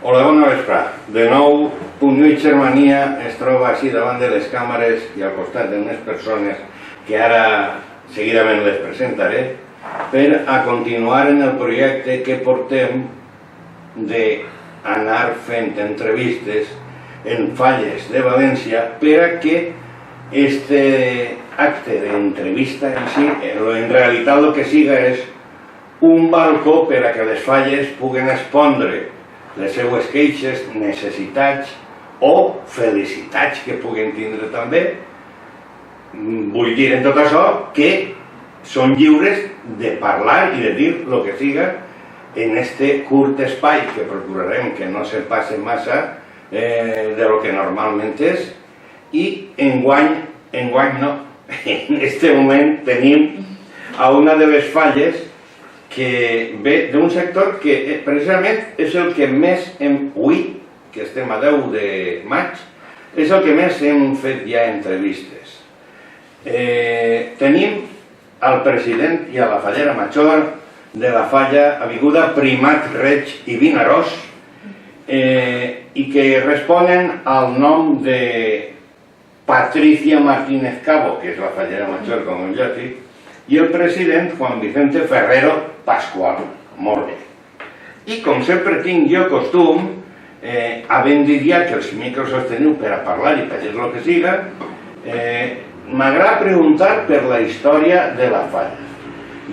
Hola, bona vesprà. De nou, Punt Germania es troba així davant de les càmeres i al costat d'unes persones que ara seguidament les presentaré per a continuar en el projecte que portem d'anar fent entrevistes en falles de València per a que este acte d'entrevista en si, en realitat el que siga és un balcó per a que les falles puguen expondre les seues queixes, necessitats o felicitats que puguen tindre també. Vull dir en tot això que són lliures de parlar i de dir el que siga en este curt espai que procurarem que no se passe massa de lo que normalment és. I enguany no, en este moment tenim a una de les falles que ve d'un sector que precisament és el que més avui, que estem a 10 de maig, és el que més hem fet ja entrevistes. Tenim al president i a la fallera major de la falla avinguda Primat, Reig i Vinaròs i que responen al nom de Patricia Martínez Cabo, que és la fallera major, com ja dic, i el president Juan Vicente Ferrero Pascual. Molt bé. I com sempre tinc jo costum, havent dit ja que els micros els teniu per a parlar i per dir el que siga, m'agrada preguntar per la història de la falla.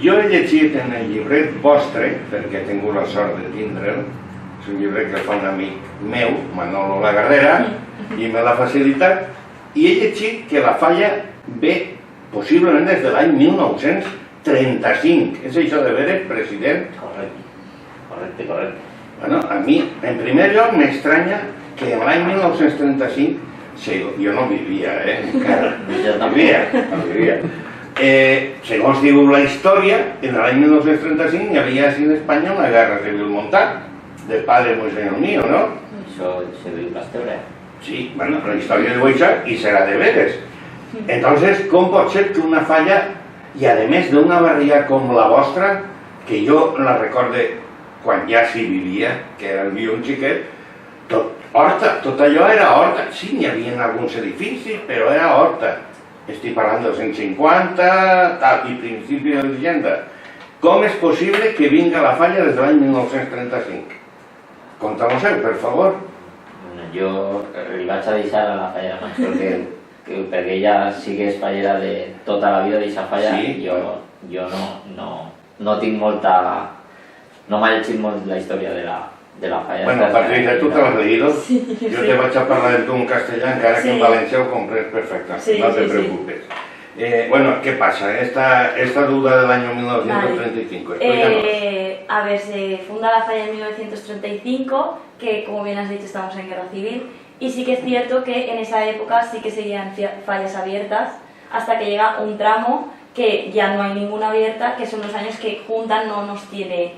Jo he llegit en el llibret vostre, perquè he tingut la sort de tindre'l, és un llibret que fa un amic meu, Manolo Lagarrera, i me l'ha facilitat, i he llegit que la falla ve possiblement des de l'any 1935. És això de veres, president? Correcte. Bueno, a mi, en primer lloc, m'estranya que en l'any 1935, jo no vivia, encara, no vivia. Segons diu la història, en l'any 1935 hi havia en Espanya una guerra civil muntat, de padre muy señor mío, ¿no? Això se diu l'història. Sí, bueno, la història de Boixar i serà de veres. Entonces, com pot ser que una falla, i a més d'una barriga com la vostra, que jo la recorde quan ja s'hi vivia, que era un xiquet, tot horta, tot allò era horta. Sí, n'hi havia alguns edificis, però era horta. Estic parlant dels 150, tal, i principi de la llegenda. Com és possible que vinga la falla des de l'any 1935? Conta-nos-ho, per favor. Jo li vaig a deixar a la fallera major perquè ella sí que és fallera de tota la vida d'aquesta falla. Jo no tinc molta... no m'ha llegit molt la història de la falla. Bueno, Patricia, tu te l'has leído. Jo te vaig a parlar en tu en castellà, encara que en valencià ho comprens perfectament, no te preocupes. Bueno, ¿qué pasa? Esta duda del año 1935, explícanos. A ver, se funda la falla en 1935, que como bien has dicho estamos en guerra civil, y sí que es cierto que en esa época sí que seguían fallas abiertas, hasta que llega un tramo que ya no hay ninguna abierta, que son los años que Junta no nos tiene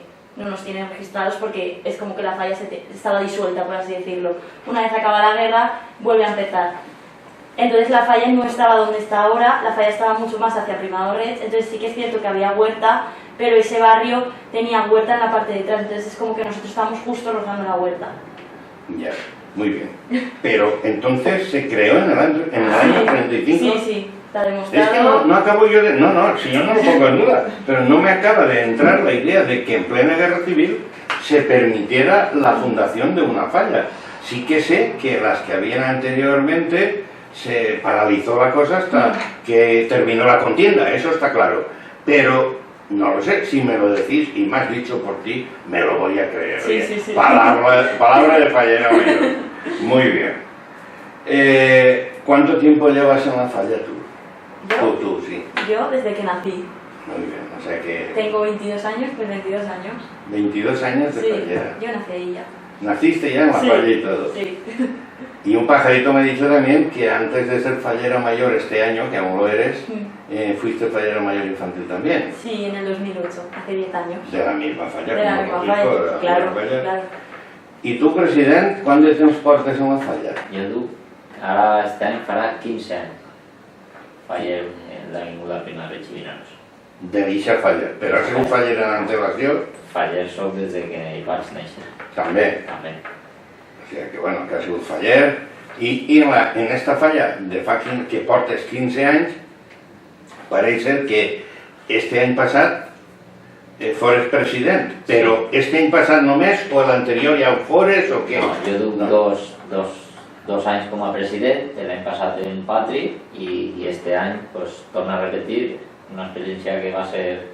registrados, porque es como que la falla estaba disuelta, por así decirlo. Una vez acaba la guerra, vuelve a empezar. Entonces la falla no estaba donde está ahora, la falla estaba mucho más hacia Primador Reig, entonces sí que es cierto que había huerta, pero ese barrio tenía huerta en la parte de atrás, entonces es como que nosotros estábamos justo rozando la huerta. Ya, muy bien. Pero entonces se creó en el año 35. Sí, está demostrado. Es que no acabo yo de... No, si yo no lo pongo en duda, pero no me acaba de entrar la idea de que en plena guerra civil se permitiera la fundación de una falla. Sí que sé que las que habían anteriormente se paralizó la cosa hasta que terminó la contienda, eso está claro. Pero no lo sé, si me lo decís y me has dicho por ti, me lo voy a creer. Sí. Palabra de fallera mayor. Muy bien. ¿Cuánto tiempo llevas en la falla tú? Tú, sí. Yo desde que nací. Muy bien, o sea que... Tengo 22 años, pues 22 años. 22 años de fallera. Yo nací ahí ya. ¿Naciste ya en la falla y todo? Sí. Y un pajarito me ha dicho también que antes de ser fallera mayor este año, que aún lo eres, fuiste fallera mayor infantil también. Sí, en el 2008, hace 10 años. De la misma falla. De la misma falla, claro. I tu, president, quant de temps portes en la falla? Jo ara este any farà 15 anys. Faller en l'avinguda Primat, Reig i Vinaròs. De l'Ixa falla. Però has sigut fallera en antelació? Faller soc des que hi vaig néixer. També. També. O sigui que, bueno, que ha sigut faller, i en esta falla de fa que portes 15 anys, pareix ser que este any passat fores president, però este any passat només o l'anterior ja ho fores o què? No, jo duc dos anys com a president, l'any passat en Patri i este any pues, torna a repetir una experiència que va ser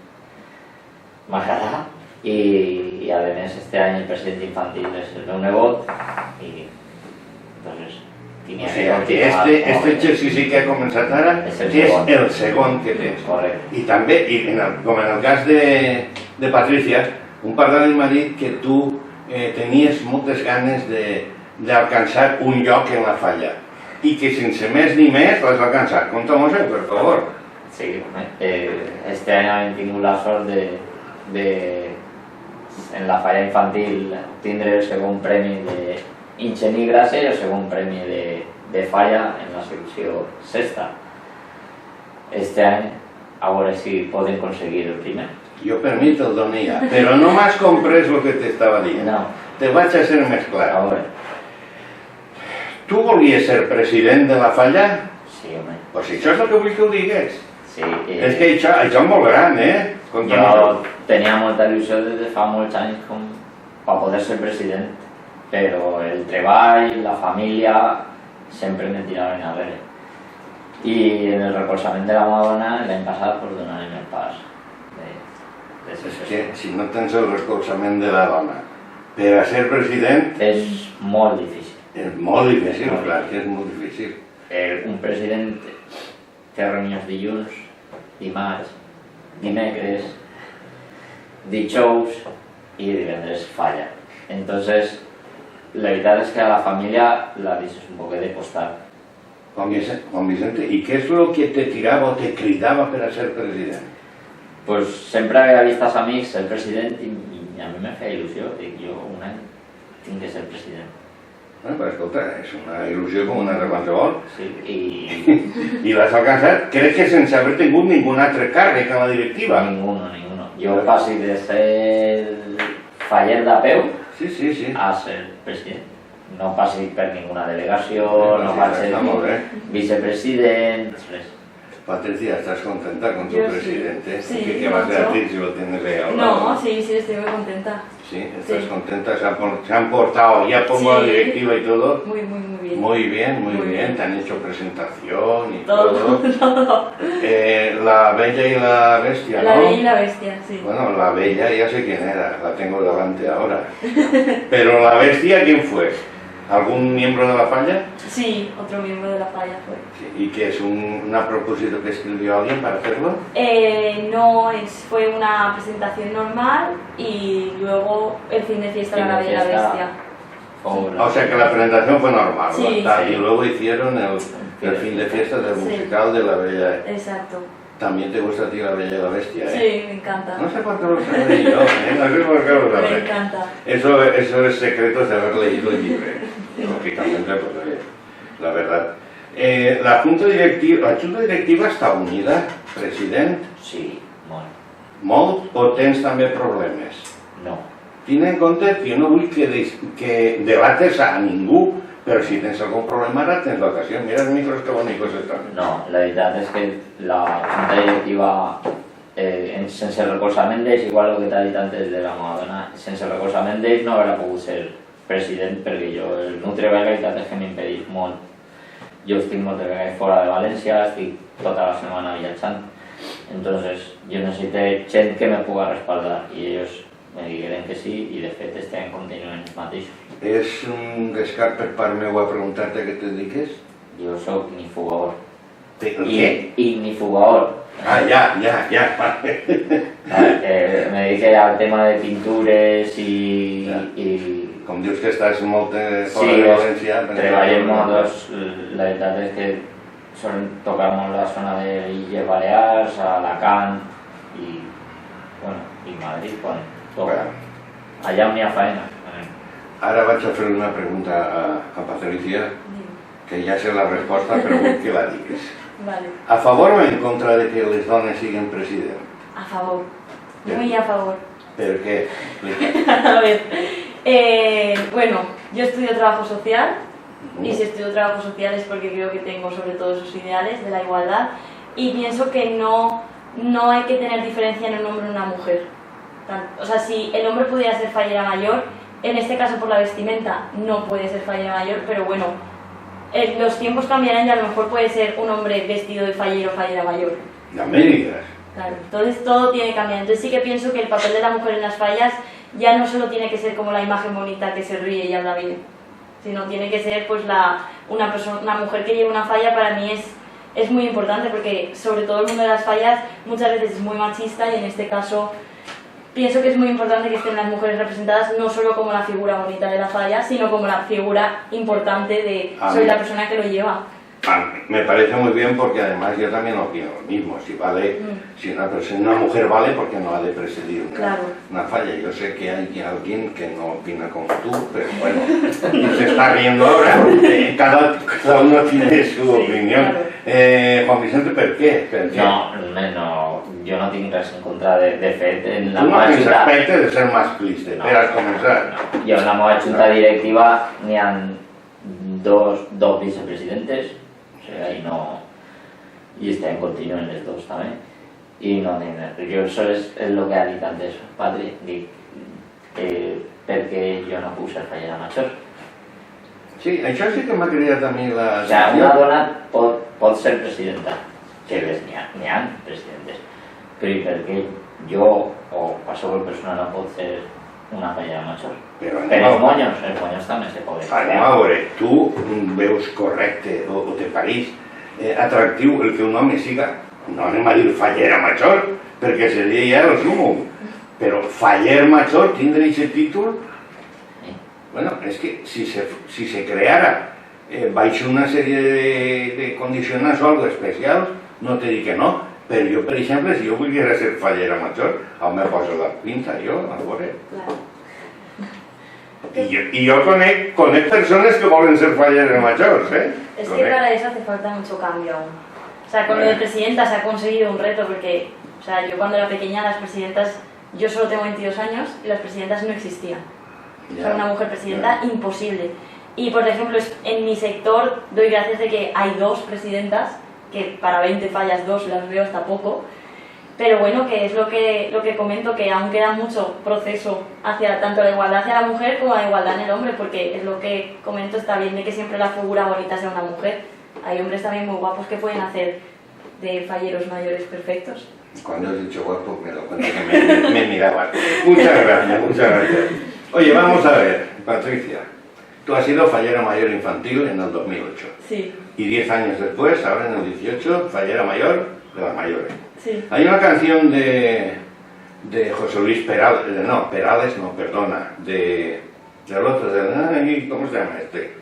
m'agrada y además este año el presidente infantil es el meu nebot y entonces tenía o sea, que este exercici que ha començat ara és el segon que tens. Correcte. I també, com en el cas de Patricia, un par d'anys m'ha dit que tu tenies moltes ganes d'alcançar un lloc en la falla i que sense més ni més l'has alcançat. Conta-mos, per favor. Sí, este año he tingut la sort de en la falla infantil tindre el segon premi d'Ingeni Grassa i el segon premi de falla en la secció sexta. Este any, a veure si poden aconseguir el primer. Jo per mi te'l dono ja, però no m'has comprès el que t'estava dient. No. Te vaig a ser més clar. A veure. Tu volies ser president de la falla? Sí, home. Pues si això és el que vull que ho digues. Sí, és que això és molt gran, Jo tenia molta il·lusió des de fa molts anys per poder ser president, però el treball, la família, sempre me tiraven enrere. I en el recolzament de la meva dona, l'any passat, pues, donarem el pas de ser president. És que si no tens el recolzament de la dona per a ser president... És molt difícil. És molt difícil, clar que és molt difícil. Un president té reunions dilluns, dimarts, dimecres, dijous i divendres falla. Entonces, la veritat és que a la família la deixes un poc de costat. Juan Vicente, ¿y qué es lo que te tiraba o te cridava per a ser president? Pues sempre havia vist als amics ser president i a mi me feia il·lusió. Dic, jo un any tinc que ser president. Bueno, però escolta, és una il·lusió com una altra qualsevol. Sí, I l'has alcançat, crec que sense haver tingut ningun altre càrrec a la directiva. Ninguno. Jo passi de ser faller de peu a ser president. No passi per ninguna delegació, no vaig ser vicepresident, res. Patricia, ¿estás contenta con tu Yo presidente? Sí, ¿Qué vas a decir si lo tienes ahí al lado? No, sí, estoy muy contenta. ¿Sí? ¿Estás contenta? ¿Se han portado? ¿Ya pongo la directiva y todo? Muy bien. Muy bien. Te han hecho presentación y todo. La Bella y la Bestia, ¿no? La Bella y la Bestia, sí. Bueno, la Bella ya sé quién era, la tengo delante ahora. Pero la Bestia, ¿quién fue? ¿Algún miembro de la falla? Sí, otro miembro de la falla fue. Sí, ¿y qué es una propósito que escribió alguien para hacerlo? No, fue una presentación normal y luego el fin de fiesta de la Bella y la Bestia. O sea que la presentación fue normal, sí, y luego hicieron el fin de fiesta del musical de la Bella. Exacto. ¿También te gusta a ti la Bella y la Bestia? Sí, me encanta. No sé por qué lo sabré yo, no sé por qué lo sabré. Me encanta. Eso es secreto de haber leído el libro. Lógicamente, pues la verdad. La Junta Directiva està unida, president? Sí, molt. Molt o tens també problemes? No. Tinc en compte que jo no vull que delates a ningú, però si tens algun problema ara tens l'ocasió. Mira els micros que bonicos estan. No, la veritat és que la Junta Directiva sense recolzament d'ells, igual el que t'ha dit antes de la meva dona, sense recolzament d'ells no hauria pogut ser president perquè jo el meu treball la veritat és que m'impedeix molt. Jo estic moltes vegades fora de València, estic tota la setmana viatjant, entonces jo necessito gent que me puga respaldar i ells me digueren que sí i de fet este any continuen els mateixos. És un descart per part meu a preguntar-te a què te dediques? Jo soc ignifugador. Què? Ignifugador. Ah, ja. Me dediqué al tema de pintures i com dius que estàs molt fora de València... Sí, treballem molt, la veritat és que solen tocar molt la zona de Illes Balears, Alacant i Madrid, quan toca. Allà on hi ha feina. Ara vaig a fer una pregunta a Patricia, que ja sé la resposta, però vull que la diguis. Vale. ¿A favor o en contra de que les dones siguin president? A favor, muy a favor. ¿Per qué? A ver, bueno, Yo estudio trabajo social, y si estudio trabajo social es porque creo que tengo sobre todo esos ideales de la igualdad, y pienso que no hay que tener diferencia en un hombre y una mujer. O sea, si el hombre pudiera ser fallera mayor, en este caso por la vestimenta no puede ser fallera mayor, pero bueno, los tiempos cambiarán y a lo mejor puede ser un hombre vestido de fallero o fallera mayor. No me digas. Claro, entonces todo tiene que cambiar. Entonces sí que pienso que el papel de la mujer en las fallas ya no solo tiene que ser como la imagen bonita que se ríe y habla bien, sino tiene que ser pues una mujer que lleve una falla. Para mí es muy importante, porque sobre todo el mundo de las fallas muchas veces es muy machista, y en este caso pienso que es muy importante que estén las mujeres representadas, no solo como la figura bonita de la falla, sino como la figura importante de soy la persona que lo lleva. Me parece muy bien, porque además yo también opino lo mismo. Si una mujer vale, porque no ha de presidir una falla. Yo sé que hay alguien que no opina como tú, pero bueno, se está riendo ahora. Cada uno tiene su opinión. Juan Vicente, ¿por qué? No, yo no tinc res en contra de fet en la tu no meva tens junta... aspecte de ser masclista, per a començar. Jo en la meva junta directiva n'hi ha dos vicepresidentes, o sigui, i estem continuen les dos també, i no tinc res. Jo això és el que ha dit antes Patri, dic perquè jo no puc ser fallera major. Sí, això sí que m'ha creat a mi la... O sigui, una dona pot ser presidenta, que n'hi ha presidentes, però i per què jo o qualsevol persona no pot ser una fallera major? Però els moños també se poden. Anem a veure, tu veus correcte o te pareix atractiu el que un home siga, no anem a dir fallera major, perquè seria ja el súmum, però faller major tindre aquest títol. Bueno, és que si se creara baix una sèrie de condicionants o algo especials, no te dic que no, però jo, per exemple, si jo volguera ser fallera major, on me poso la pinta jo, a veure. Y yo conec personas que volen ser falleres majors, ¿eh? Es que para eso hace falta mucho cambio aún. O sea, con lo de presidenta se ha conseguido un reto, porque, o sea, yo cuando era pequeña las presidentas, yo solo tengo 22 años y las presidentas no existían. O sea, una mujer presidenta, imposible. Y, por ejemplo, en mi sector doy gracias de que hay 2 presidentas, que para 20 fallas 2 las veo hasta poco. Pero bueno, que es lo que comento, que aún queda mucho proceso hacia tanto la igualdad hacia la mujer como la igualdad en el hombre, porque es lo que comento, está bien de que siempre la figura bonita sea una mujer. Hay hombres también muy guapos que pueden hacer de falleros mayores perfectos. Cuando has dicho guapo, me lo cuento que me miraba. Muchas gracias. Oye, vamos a ver, Patricia, tú has sido fallera mayor infantil en el 2008. Sí. Y 10 años después, ahora en el 18, fallera mayor de las mayores. Sí. Hay una canción de José Luis Perales, del otro, ¿cómo se llama este?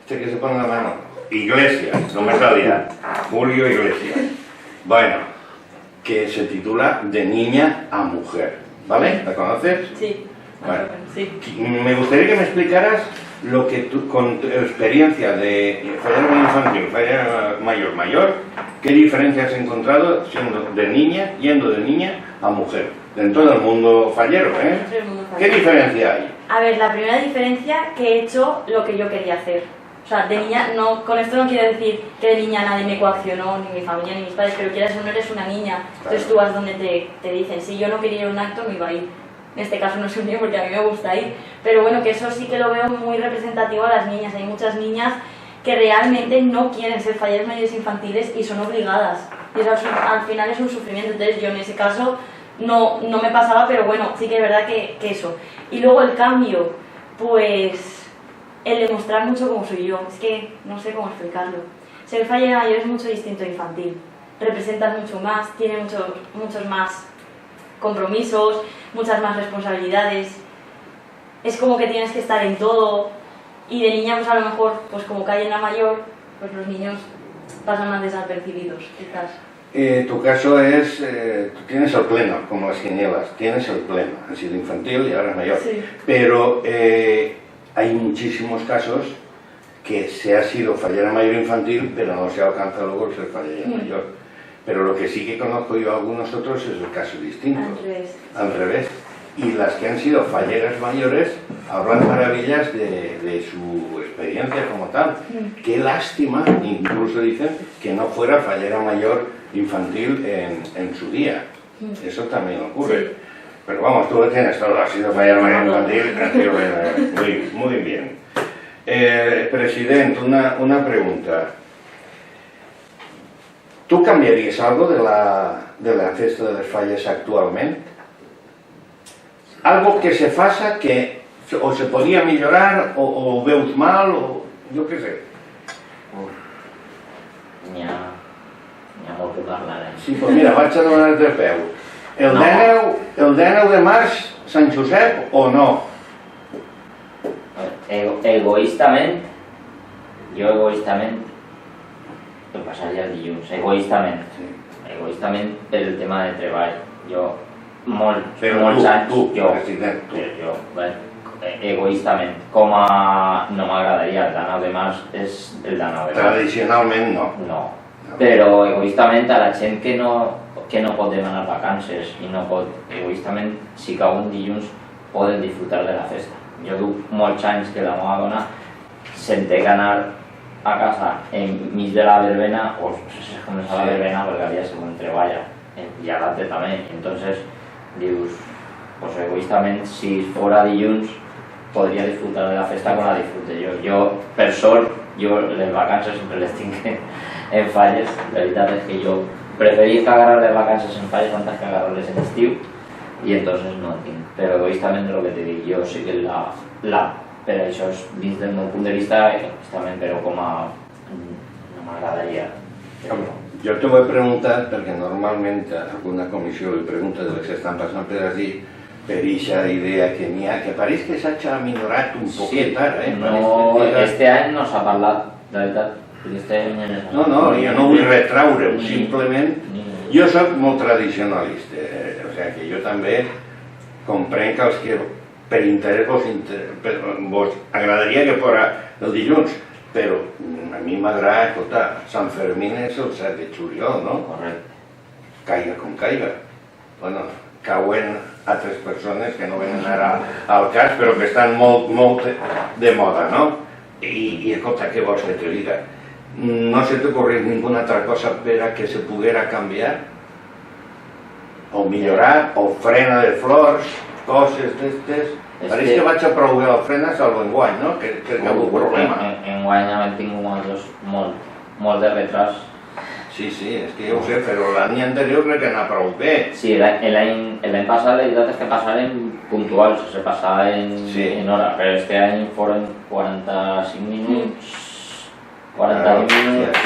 Este que se pone la mano. Iglesias, no me salía. Julio Iglesias. Bueno, que se titula De niña a mujer, ¿vale? ¿La conoces? Sí. Bueno, sí. Me gustaría que me explicaras lo que tú, con tu experiencia de fallera infantil, fallera mayor, ¿qué diferencia has encontrado yendo de niña a mujer? Dentro del mundo fallero, ¿eh? ¿Qué diferencia hay? A ver, la primera diferencia, que he hecho lo que yo quería hacer. O sea, de niña, con esto no quiero decir que de niña nadie me coaccionó, ni mi familia, ni mis padres, pero quieras o no, eres una niña. Entonces tú vas donde te dicen, si yo no quería ir a un acto, no iba a ir. En este caso no es un niño porque a mí me gusta ir, pero bueno, que eso sí que lo veo muy representativo a las niñas. Hay muchas niñas que realmente no quieren ser falleras mayores infantiles y son obligadas. Y eso al final es un sufrimiento. Entonces yo en ese caso no me pasaba, pero bueno, sí que es verdad que eso. Y luego el cambio, pues el demostrar mucho cómo soy yo. Es que no sé cómo explicarlo. Ser fallera mayor es mucho distinto a infantil. Representas mucho más, tiene muchos más compromisos, muchas más responsabilidades. Es como que tienes que estar en todo. Y de niña, pues a lo mejor, pues como cae en la mayor, pues los niños pasan más desapercibidos, quizás. Tu caso es, tú tienes el pleno, como las genielas, tienes el pleno, has sido infantil y ahora es mayor. Sí. Pero hay muchísimos casos que se ha sido fallera mayor infantil, pero no se alcanza luego el ser fallera mayor. Pero lo que sí que conozco yo a algunos otros es el caso distinto. Al revés. Al revés. y las que han sido falleras mayores hablan maravillas de su experiencia como tal. Qué lástima, incluso dicen, que no fuera fallera mayor infantil en su día. Eso también ocurre. Sí. Pero vamos, tú lo tienes todo, has sido fallera mayor infantil, ha sido muy bien. Presidente, una pregunta. ¿Tú cambiaries algo de la festa de les falles actualment? Algo que se faça que o se podia millorar o ho veus mal o jo què sé. N'hi ha molt que parlar, Sí, doncs mira, vaig a donar-te peu. El 19 de març, Sant Josep o no? Egoístament, el passaria el dilluns, egoístament pel tema de treball. Jo, molts anys, egoístament, com a... no m'agradaria, el 19 de març és el 19 de març. Tradicionalment no. No, però egoístament a la gent que no pot demanar vacances i no pot, egoístament, sí que un dilluns poden disfrutar de la festa. Jo duc molts anys que la meva dona se'n té que anar a casa enmig de la verbena, o com és la verbena perquè al dia següent treballa, i a l'altre també. Entonces dius, pues egoístament, si fora dilluns, podria disfrutar de la festa com la disfrute jo. Jo, per sort, les vacances sempre les tinc en falles. La veritat és que jo preferís que agarrar les vacances en falles antes que agarrar-les en estiu, i entonces no en tinc. Però egoístament és el que te dic, jo sé que per això és dins del meu punt de vista, egoístament, però com a... no m'agradaria. Jo t'ho he preguntat perquè normalment alguna comissió li pregunta de les que estan passant per així, per eixa idea que n'hi ha, que pareix que s'ha minorat un poquet ara, No, este any no s'ha parlat, la veritat. No, jo no vull retraure-ho, simplement... Jo soc molt tradicionalista, o sigui que jo també comprenc que els que per interès vos agradaria que fora el dilluns, però a mi m'agrada, escolta, Sant Fermín és el 7 de juliol, no? Correcte. Caiga com caiga. Bueno, cauen altres persones que no venen ara al cas, però que estan molt de moda, no? I escolta, què vols que te diga? No se t'ocorre ninguna altra cosa per a que se poguera canviar? O millorar, o frena de flors, coses d'estes... Pareix que vaig a provar l'ofrena salvo enguany, no? Que hi ha hagut problema. Enguany hem tingut molt de retras. Sí, és que ja ho sé, però l'any anterior crec que anava prou bé. Sí, l'any passat la veritat és que passaren puntuals, se passaven en hora, però este any foren 45 minuts, 40 minuts...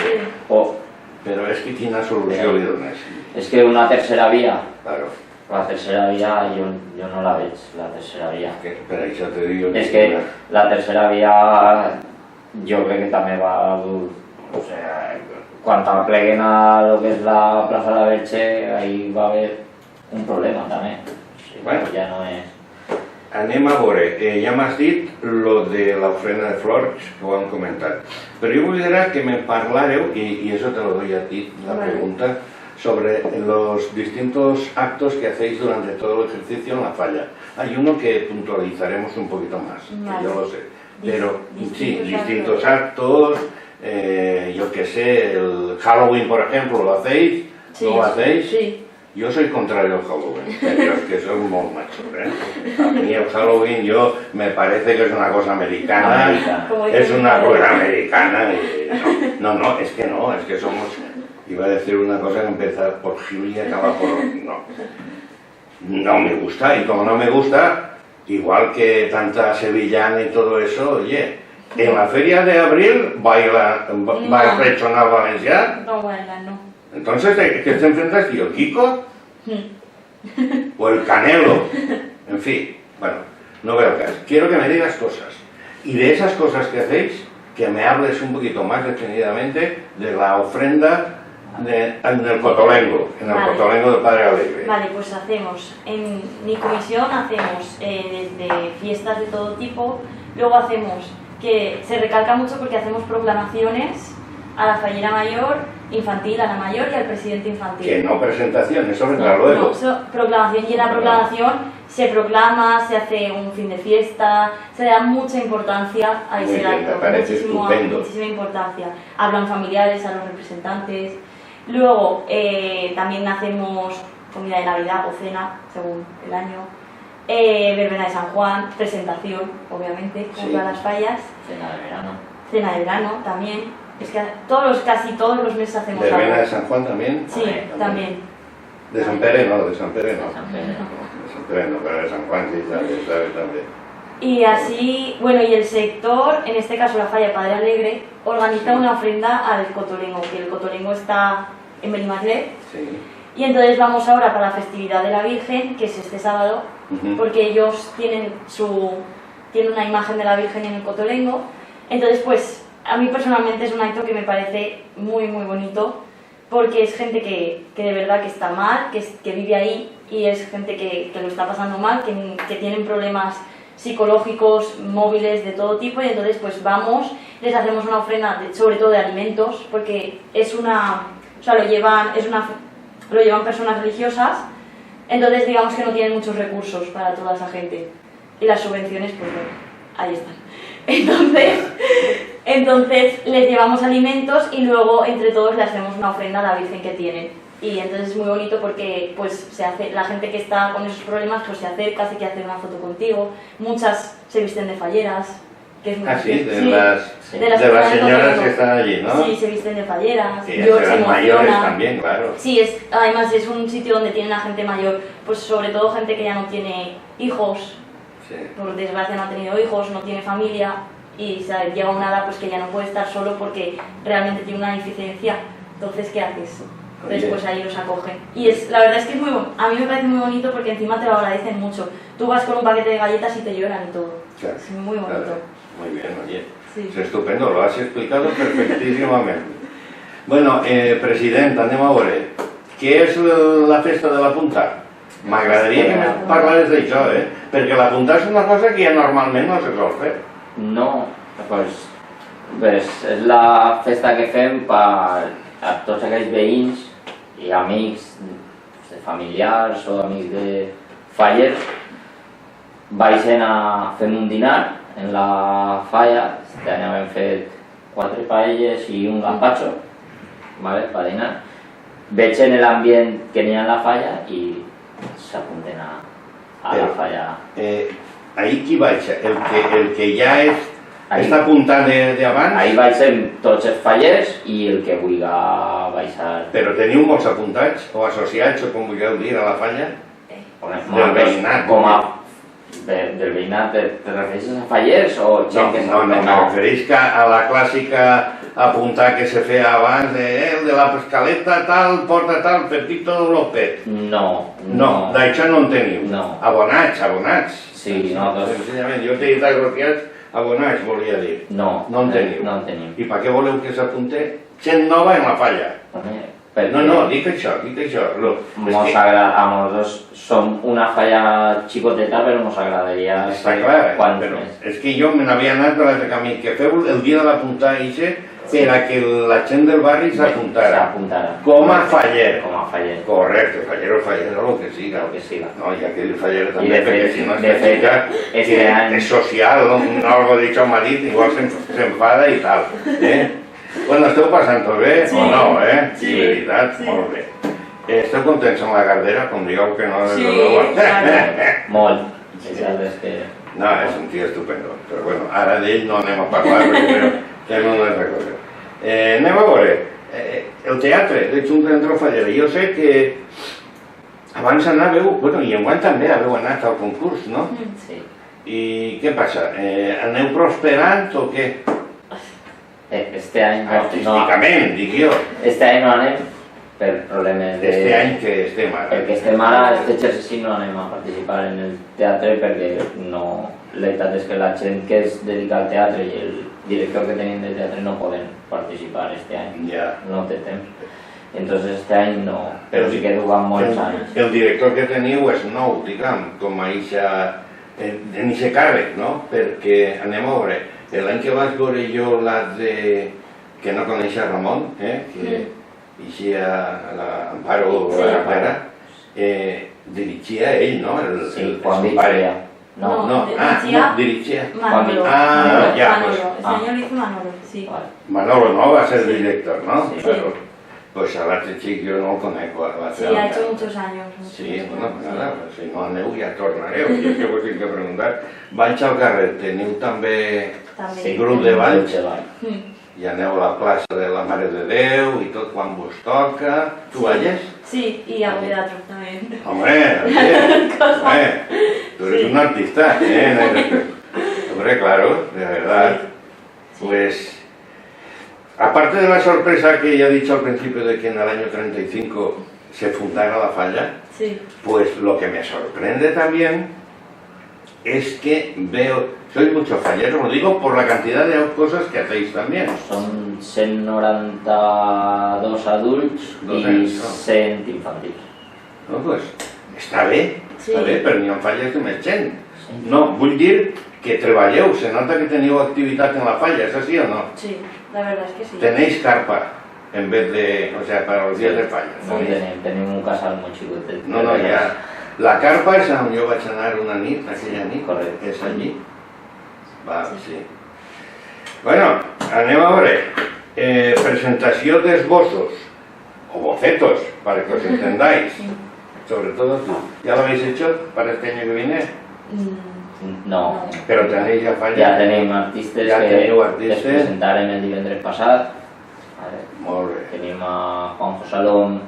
Però és que quina solució li dones? És que una tercera via... Claro. La tercera via jo no la veig, la tercera via. Per això te dic... És que la tercera via jo crec que també va... O sigui, quan pleguen a lo que és la plaça de la Verge, ahí va haver un problema també. Bueno, ja no és... Anem a veure, ja m'has dit lo de l'ofrena de flors, que ho hem comentat. Però jo voldria que me parlareu, y eso te lo doy a ti, la pregunta, sobre los distintos actos que hacéis durante todo el ejercicio en la falla. Hay uno que puntualizaremos un poquito más, que yo lo sé. Pero sí, distintos actos, yo que sé, el Halloween, por ejemplo, ¿lo hacéis? Sí, ¿No lo hacéis? Sí. Yo soy contrario al Halloween, pero es que soy muy macho, A mí el Halloween me parece que es una cosa americana, es una cosa americana. No, es que somos... Iba a decir una cosa que empieza por Gil y acaba por... No me gusta, y como no me gusta, igual que tanta sevillana y todo eso, oye, en la feria de abril va a rechonar Valencià. No bailan, no. Entonces, ¿qué te enfrentas, tío? ¿Kiko? ¿O el Canelo? En fin, bueno, no veo caso. Quiero que me digas cosas. Y de esas cosas que hacéis, que me hables un poquito más detenidamente de la ofrenda en el Cotolengo, Cotolengo del Padre Alegre. Vale, pues hacemos, en mi comisión hacemos desde fiestas de todo tipo, luego hacemos, que se recalca mucho porque hacemos proclamaciones a la fallera mayor, infantil, a la mayor y al presidente infantil. Que no presentación, eso vendrá luego. No, proclamación, y en la proclamación se proclama, se hace un fin de fiesta, se da mucha importancia a ese acto, muchísima importancia. Hablan familiares, a los representantes. Luego también hacemos comida de Navidad o cena, según el año. Verbena de San Juan, presentación, obviamente, con todas las fallas. Cena de verano. Cena de verano también. Es que casi todos los meses hacemos algo. ¿Verbena de San Juan también? Sí, también. De San Pere no, de San Pere no. De San Pere no. De San Pere no, pero de San Juan sí, sabe también. Y así, bueno, y el sector, en este caso la falla Padre Alegre, organiza una ofrenda al Cotolengo, que el Cotolengo está en Benimaclet. Sí. Y entonces vamos ahora para la festividad de la Virgen, que es este sábado, porque ellos tienen una imagen de la Virgen en el Cotolengo. Entonces, pues, a mí personalmente es un acto que me parece muy, muy bonito, porque es gente que de verdad que está mal, que vive ahí, y es gente que lo está pasando mal, que tienen problemas psicológicos, móviles, de todo tipo, y entonces pues vamos, les hacemos una ofrenda, sobre todo de alimentos, porque lo llevan personas religiosas, entonces digamos que no tienen muchos recursos para toda esa gente, y las subvenciones pues bueno, ahí están. Entonces les llevamos alimentos y luego entre todos le hacemos una ofrenda a la Virgen que tienen. Y entonces es muy bonito porque pues la gente que está con esos problemas pues se acerca, se quiere hacer una foto contigo. Muchas se visten de falleras, que es muy de las señoras que están allí, ¿no? Sí, se visten de falleras. Y las mayores también, claro. Sí, además es un sitio donde tienen a gente mayor, pues sobre todo gente que ya no tiene hijos, por desgracia no ha tenido hijos, no tiene familia, y llega a una edad pues que ya no puede estar solo porque realmente tiene una deficiencia. Entonces, ¿qué haces? Entonces pues ahí los acogen. Y la verdad es que a mí me parece muy bonito porque encima te lo agradecen mucho. Tú vas con un paquete de galletas y te lloran y todo. Claro, es muy bonito. Claro. Muy bien, oye. Sí. Es estupendo, lo has explicado perfectísimamente. Bueno, presidenta, anem a veure. Què és la festa de la Punta? M'agradaria que me parlares d'això, perquè la Punta és una cosa que ja normalment no se sol fer. No, pues és la festa que fem per a tots aquells veïns i amics familiars o amics de fallers. Fem un dinar en la falla. Este any hem fet 4 paelles i un gazpacho, ¿vale? Per dinar. Veig l'ambient que n'hi ha en la falla i s'apunten a la falla. Ahir qui baixa? El que ja està apuntat d'abans? Ahir baixem tots els fallers i el que vulgui baixar. Però teniu molts apuntats o associats o com vulgueu dir a la falla? Del veïnat. Del veïnat, te refereixes a fallers o gent que no, me refereix a la clàssica apuntar que se feia abans de la escaleta tal, porta tal, petit tot l'opet. No. D'això no en teniu? No. Abonats. Sí, nosaltres... Senzillament, jo t'he dit associats, abonats volia dir. No en teniu. No en tenim. I per què voleu que s'apunte gent nova en la falla? No, dic això. A nosaltres som una falla xicoteta, però ens agradaria... Està clar, però és que jo me n'havia anat per l'altre camí, que feu el dia de l'apuntar per a que la gent del barri s'apuntara. Com a faller. Correcte, faller o fallera, el que siga. No, i aquell faller també, perquè si no és social, no algo dit al marit, igual s'enfada i tal. Bueno, esteu passant-ho bé o no, Sí, veritat, molt bé. Esteu contents amb la Gardera, com digueu que no? Sí, molt. No, és un tio estupendo, però bueno, ara d'ell no anem a parlar perquè fem una altra cosa. Anem a veure, el teatre de Xungrandró Fallera, jo sé que abans anàveu, bueno, i enguany també haveu anat al concurs, no? Sí. I què passa? Aneu prosperant o què? Este any no. Artísticament, dic jo. Este any no anem per problemes de... Este any que estem ara. Perquè estem ara, este exercici no anem a participar en el teatre perquè no... La veritat és que la gent que es dedica al teatre i el director que tenim del teatre no poden participar este any. No té temps. Entonces este any no, però sí que durant molts anys. El director que teniu és nou, diguem, com a en eixe càrrec, no? Perquè anem a veure, l'any que vaig veure jo la de... que no coneixia Ramon, que eixia l'Amparo Rivera, dirigia ell, no? Sí, Juan Victoria. No, dirigia. Manolo. Ah, ya, Manolo. pues. Ese año lo hizo Manolo, sí. Vale. Manolo, no? Va a ser director, ¿no? Sí. Claro. Pues a l'altre xic jo no el conec. Sí, ha hecho muchos años. Sí, bueno, nada, si no aneu ja tornareu, i és que vos tinc que preguntar. Valls al carrer, teniu també grup de Valls? I aneu a la plaça de la Mare de Déu i tot quan vos toca. Tu balles? Sí, y hago teatro también. Hombre, tú eres un artista, Hombre, claro, de verdad. Pues, aparte de la sorpresa que ya he dicho al principio de que en el año 35 se fundara la falla, sí. Pues lo que me sorprende también es que veo, sois muchos falleros, lo digo por la cantidad de cosas que hacéis también. Son 192 adults i 100 infantils. No, pues, està bé, però n'hi ha falles de més gent. Sí. No, vull dir que treballeu, se nota que teniu activitat en la falla, ¿es así o no? Sí, la verdad es que sí. Tenéis carpa en vez de, o sea, para los días de falla. No, tenim un casal molt xicotet. No, ja. La carpa és on jo vaig anar una nit, aquella nit, correcte. És allí. Va, sí. Bueno, anem a veure. Presentació d'esbossos, o bocetos, para que os entendáis. Sobre todo tú. ¿Ya lo habéis hecho para este año que viene? No. Però tenéis ja falla? Ja tenim artistes que es presentarem el divendres passat. Molt bé. Tenim a Juanjo Salom,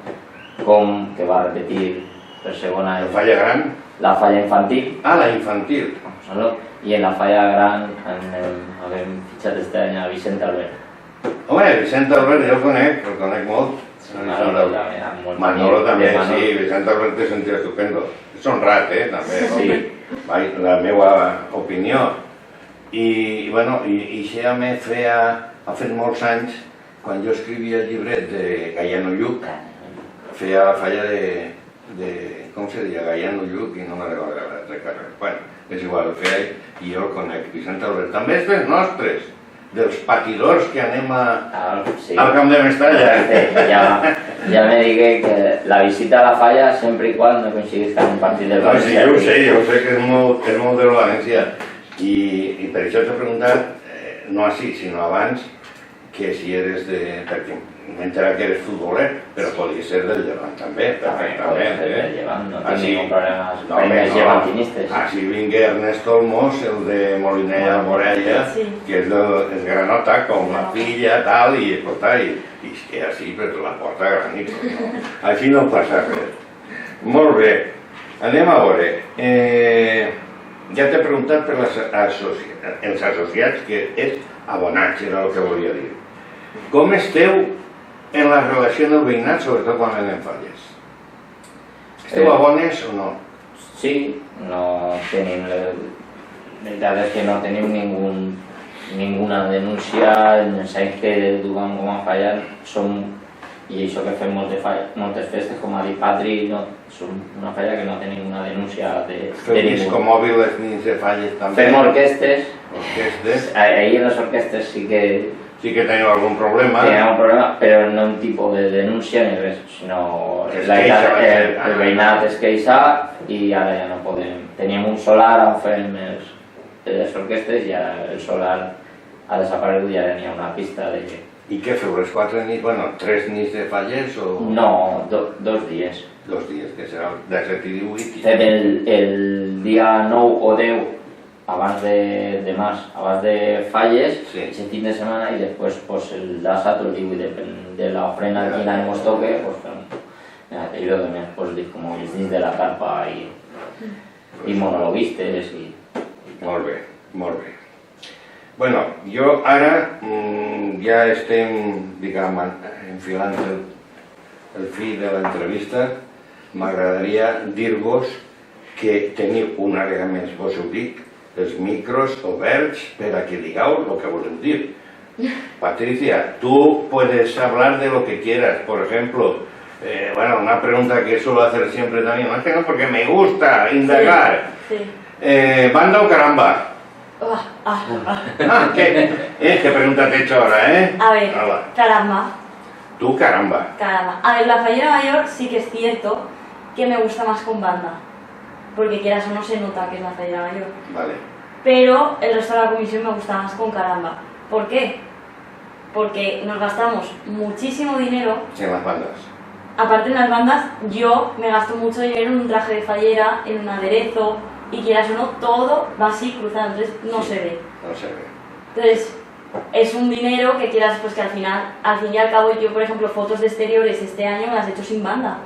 que va repetir per segon any. La falla gran? La falla infantil. Ah, la infantil. I en la falla gran hem fitxat este any a Vicent Albert. Home, Vicent Albert jo el conec molt. Manolo també, sí, Vicent Albert és un tio estupendo. És honrat, també, sí. La meva opinió. I, bueno, i això me feia, ha fet molts anys, quan jo escrivia el llibret de Gaiano Lluc, feia la falla de com se deia, Gaiano Lluc, i no me recordo l'altre carrer. Bueno, és igual, el feia i jo el conec, Vicent Albert. També és dels nostres, dels patidors que anem al camp de Mestalla. Ja me digué que la visita a la falla sempre i quan no coincidisca en un partit del València. Sí, jo ho sé que és molt del València. I per això t'he preguntat, no així, sinó abans, que si eres de... perquè m'he enterat que eres futboler, però podria ser del Llevant també, perfectament. Del Llevant, no tinc ningú problema. Els llevantinistes. Així vingué Ernesto Olmos, el de Molinella Morella, que és granota, com la filla, tal, i escolta, i és que així, però la porta granit. Així no passa res. Molt bé, anem a veure. Ja t'he preguntat per els associats, que és abonats, era el que volia dir. Com esteu en la relació del veïnat, sobretot quan venen falles? Esteu abones o no? Sí, no tenim... La veritat és que no tenim ninguna denúncia, els anys que duem com a fallar som... I això que fem moltes festes, com ha dit Patri, som una falla que no tenim una denúncia de ningú. Feu disco mòbil les nits de falles també? Fem orquestes. Ahir en les orquestes sí que... Sí que teniu algun problema. Tenim un problema, però no un tipus de denúncia ni res, sinó el veïnat es queixa i ara ja no podem. Teníem un solar on fem les orquestes i ara el solar ha desaparegut i ara n'hi ha una pista de... I què feu, les 4 nits, bueno, 3 nits de falles o...? No, 2 dies. 2 dies, que serà el 17 i 18. Fem el dia 9 o 10 abans de març, abans de falles, el fin de setmana i després el 17 o el 18, depèn de l'ofrena quin any ens toque, fem allò de més, com els dins de la carpa i monologuistes i... Molt bé, molt bé. Bueno, jo ara ja estem, diguem, enfilant el fi de l'entrevista. M'agradaria dir-vos que teniu una vegada més, vos ho dic, els micros oberts per a que digueu el que voleu dir. Patricia, tú puedes hablar de lo que quieras, por ejemplo, bueno, una pregunta que suelo hacer siempre también, más que no porque me gusta indagar. ¿Banda o caramba? ¿Qué pregunta te he hecho ahora, A ver, caramba. Tú caramba. Caramba. A ver, la fallera mayor sí que es cierto que me gusta más con banda, porque quieras o no se nota que es la fallera mayor. Vale. Pero el resto de la comisión me gusta más con caramba. ¿Por qué? Porque nos gastamos muchísimo dinero. En las bandas. Aparte en las bandas, yo me gasto mucho dinero en un traje de fallera, en un aderezo, y quieras o no, todo va así cruzado, entonces no se ve. No se ve. Entonces, es un dinero que quieras, pues que al final, al fin y al cabo, yo por ejemplo, fotos de exteriores este año me las he hecho sin banda.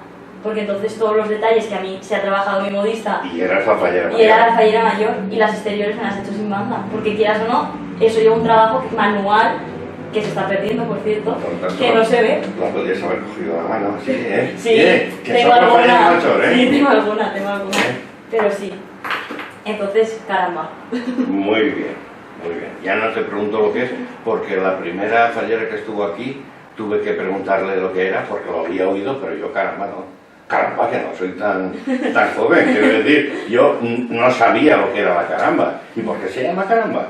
Porque entonces todos los detalles que a mí se ha trabajado mi modista... Y eras la fallera mayor. Y era la fallera mayor, y las exteriores me las he hecho sin banda. Porque quieras o no, eso lleva un trabajo manual, que se está perdiendo, por cierto, que no se ve. La podrías haber cogido la mano, sí, ¿eh? Sí, que tengo son alguna, mayor, ¿eh? sí, tengo alguna, pero sí. Entonces, caramba. Muy bien, muy bien. Ya no te pregunto lo que es, porque la primera fallera que estuvo aquí, tuve que preguntarle lo que era, porque lo había oído, pero yo, caramba, no. Caramba, que no soy tan joven, quiero decir, yo no sabía lo que era la caramba. ¿Y por qué se llama caramba?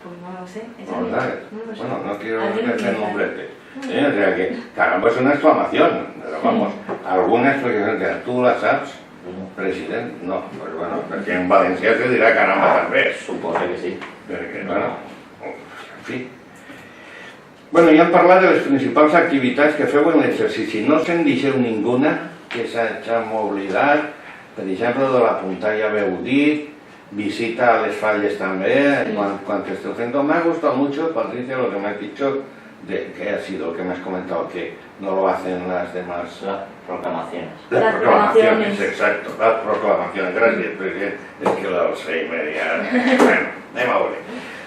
Pues no lo sé. No, ¿sabes? No lo sé. Bueno, no quiero Alguien que me te nombrete. O sea que caramba es una exclamación, pero vamos, alguna explicación que tú la sabes, presidente, no, pues bueno, porque en Valencia se dirá caramba tal vez. Suposo que sí. Però que, bueno, en fi. Bueno, ja hem parlat de les principals activitats que feu en l'exercici. No se'n deixeu ninguna que s'hagin oblidat. Per exemple, de la punta ja veu dit, visita a les falles també, quan esteu fent. Me ha gustado mucho, Patricia, lo que me has dicho, de que ha sido lo que me has comentado, que no lo hacen las demás. Las proclamaciones. Las proclamaciones, exacto, las proclamaciones. Gracias, presidente. Es que l'Alzheimer ja... Bueno, anem a veure.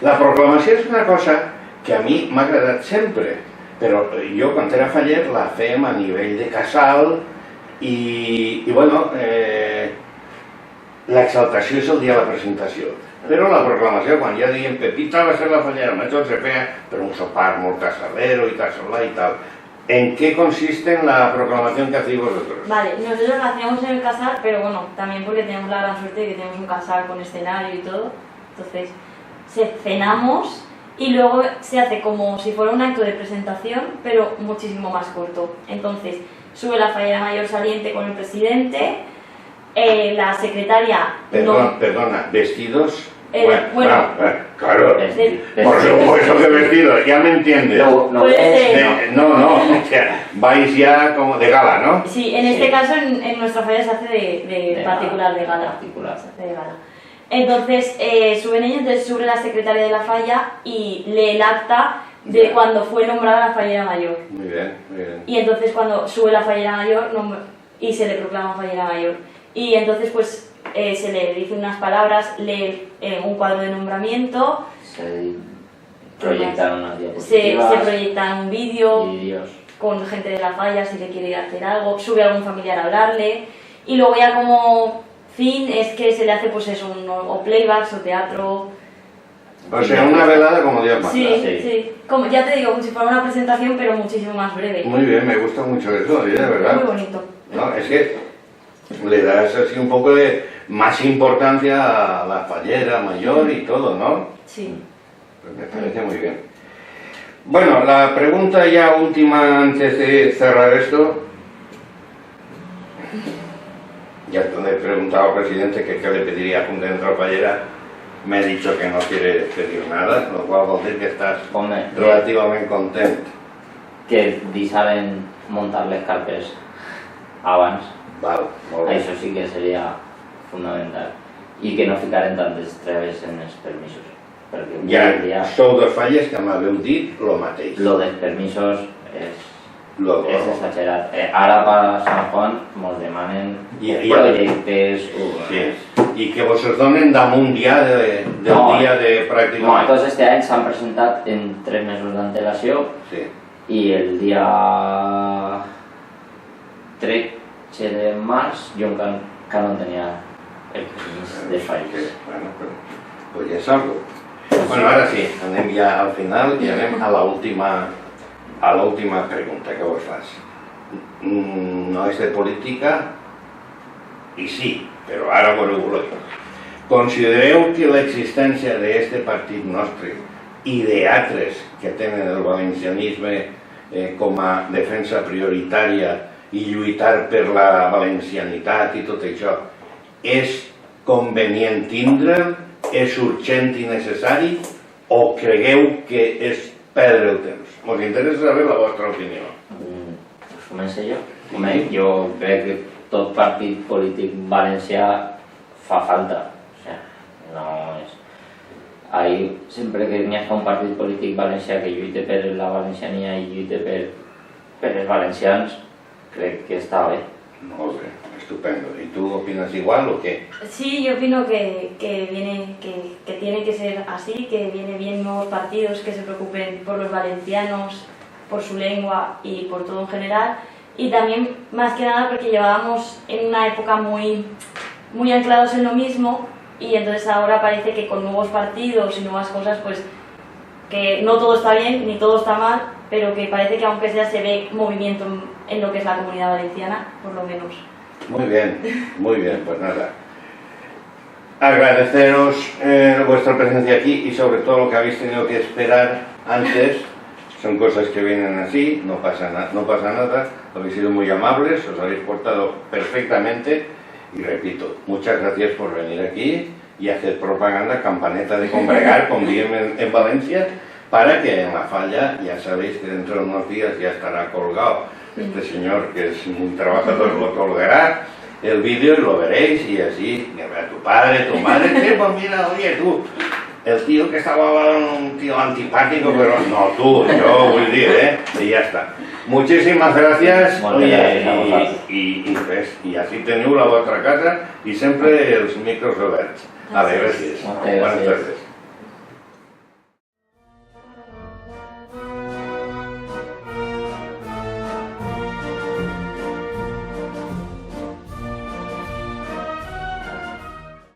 La proclamació és una cosa que a mi m'ha agradat sempre, però jo quan era faller la fèiem a nivell de casal i bueno, l'exaltació és el dia de la presentació, però la proclamació, quan ja diem Pepita va ser la fallera, això se feia per un sopar molt casadero i casolà i tal. ¿En qué consiste la proclamación que hacéis vosotros? Vale, nosotros lo hacíamos en el casal, pero bueno, también porque tenemos la gran suerte de que tenemos un casal con escenario y todo. Entonces, cenamos y luego se hace como si fuera un acto de presentación, pero muchísimo más corto. Entonces, sube la fallera mayor saliente con el presidente, la secretaria... Perdona, ¿vestidos? Bueno, claro, por supuesto que vestidos, ya me entiendes. No, o sea, vais ya como de gala, ¿no? Sí, en este caso en nuestra falla se hace de particular, de gala. Se hace de gala. Entonces suben ellos, entonces sube la secretaria de la falla y lee el acta de cuando fue nombrada la fallera mayor. Muy bien, muy bien. Y entonces cuando sube la fallera mayor y se le proclama fallera mayor. Y entonces pues se le dice unas palabras, lee un cuadro de nombramiento. Se proyectan unas diapositivas. Se proyecta un vídeo vídeos con gente de la falla si le quiere hacer algo, sube algún familiar a hablarle y luego ya como fin es que se le hace pues eso, o playbacks o teatro. O sea, una velada como Dios manda. Sí. Como, ya te digo, como si fuera una presentación pero muchísimo más breve. Muy bien, me gusta mucho eso, de verdad. Muy bonito. No, es que le das así un poco de más importancia a la fallera mayor y todo, ¿no? Sí. Pues me parece muy bien. Bueno, la pregunta ya última antes de cerrar esto. Ya le he preguntado al presidente que qué le pediría a Junta de Central Fallera. Me ha dicho que no quiere pedir nada, lo cual vol dir que estàs relativament content. Que deixaven muntar les carpes abans. Val, molt bé. Això sí que seria fundamental. I que no ficaren tantes traves en els permisos. Perquè ja sou dos falles que m'haveu dit el mateix. Lo dels permisos és exagerat. Ara per Sant Juan mos demanen projectes... I que vos donen damunt ja del dia de pràcticament... Tots este any s'han presentat en 3 mesos d'antelació i el dia 13 de març jo encara no tenia el permís de falles. Bueno, pues ja és algo. Bueno, ara sí, anem ja al final i anem a l'última pregunta que vos fas. No és de política i sí, però ara veureu. Considereu que l'existència d'aquest partit nostre i d'altres que tenen el valencianisme com a defensa prioritària i lluitar per la valencianitat i tot això, és convenient tindre'l, és urgent i necessari, o cregueu que és perdre el temps? Ens interessa saber la vostra opinió. Pues començo jo. Home, jo crec que tot partit polític valencià fa falta. O sea, no és... Ahí, sempre que n'hi ha un partit polític valencià que lluite per la valenciania i lluite per els valencians, crec que està bé. Molt bé, estupendo. ¿Y tú opinas igual o qué? Sí, yo opino que tiene que ser así, que viene bien nuevos partidos que se preocupen por los valencianos, por su lengua y por todo en general. Y también, más que nada, porque llevábamos en una época muy anclados en lo mismo, y entonces ahora parece que con nuevos partidos y nuevas cosas, pues que no todo está bien ni todo está mal, pero que parece que aunque sea se ve movimiento en lo que es la comunidad valenciana, por lo menos. Muy bien, pues nada. Agradeceros vuestra presencia aquí y sobre todo lo que habéis tenido que esperar antes. Son cosas que vienen así, no pasa nada, habéis sido muy amables, os habéis portado perfectamente y repito, muchas gracias por venir aquí y hacer propaganda, campaneta de Combregar, con bien en Valencia, para que en la falla, ya sabéis que dentro de unos días ya estará colgado este señor que es muy trabajador, lo colgará el vídeo y lo veréis y así, tu padre, tu madre, pues mira, oye tú, el tío que estaba un tío antipático, pero no tú, yo voy a decir, y ya está. Muchísimas gracias, oye, y así teniu la vuestra casa y siempre los micros oberts. Vale, gracias. Buenas tardes.